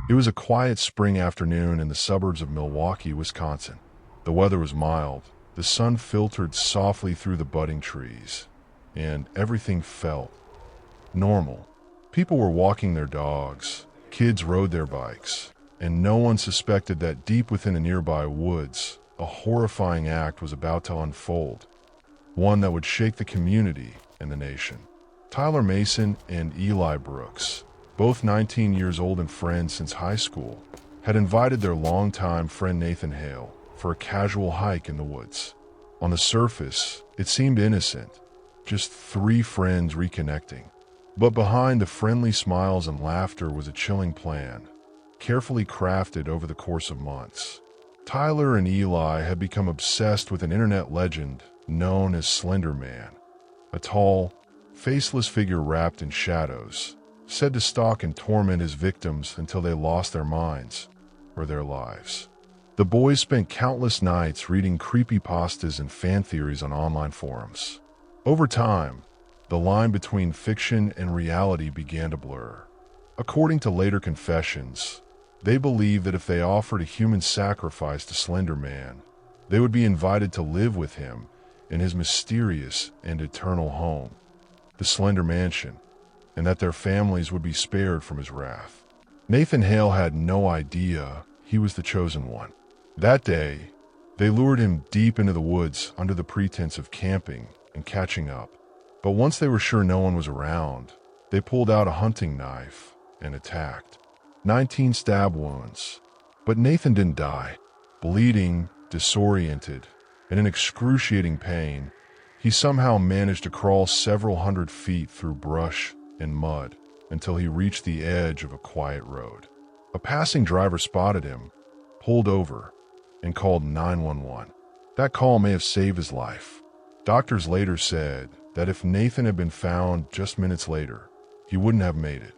It was a quiet spring afternoon in the suburbs of Milwaukee, Wisconsin. The weather was mild, the sun filtered softly through the budding trees, and everything felt normal. People were walking their dogs, kids rode their bikes, and no one suspected that deep within the nearby woods, a horrifying act was about to unfold, one that would shake the community and the nation. Tyler Mason and Eli Brooks, both 19 years old and friends since high school, had invited their longtime friend Nathan Hale for a casual hike in the woods. On the surface, it seemed innocent, just three friends reconnecting. But behind the friendly smiles and laughter was a chilling plan, carefully crafted over the course of months. Tyler and Eli had become obsessed with an internet legend known as Slender Man, a tall, faceless figure wrapped in shadows, said to stalk and torment his victims until they lost their minds or their lives. The boys spent countless nights reading creepypastas and fan theories on online forums. Over time, the line between fiction and reality began to blur. According to later confessions, they believed that if they offered a human sacrifice to Slender Man, they would be invited to live with him in his mysterious and eternal home, the Slender Mansion, and that their families would be spared from his wrath. Nathan Hale had no idea he was the chosen one. That day, they lured him deep into the woods under the pretense of camping and catching up. But once they were sure no one was around, they pulled out a hunting knife and attacked. 19 stab wounds. But Nathan didn't die. Bleeding, disoriented, and in excruciating pain, he somehow managed to crawl several hundred feet through brush and mud until he reached the edge of a quiet road. A passing driver spotted him, pulled over, and called 911. That call may have saved his life. Doctors later said that if Nathan had been found just minutes later, he wouldn't have made it.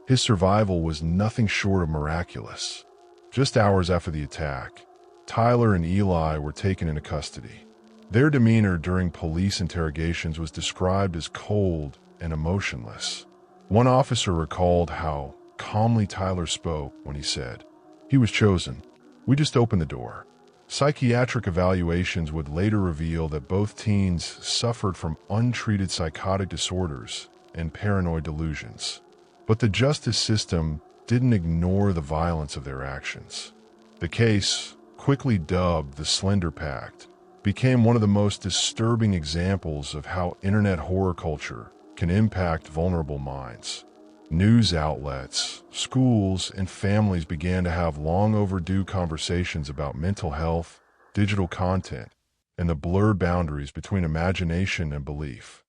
His survival was nothing short of miraculous. Just hours after the attack, Tyler and Eli were taken into custody. Their demeanor during police interrogations was described as cold and emotionless. One officer recalled how calmly Tyler spoke when he said, "He was chosen. We just opened the door." Psychiatric evaluations would later reveal that both teens suffered from untreated psychotic disorders and paranoid delusions. But the justice system didn't ignore the violence of their actions. The case, quickly dubbed the Slender Pact, became one of the most disturbing examples of how internet horror culture can impact vulnerable minds. News outlets, schools, and families began to have long overdue conversations about mental health, digital content, and the blurred boundaries between imagination and belief.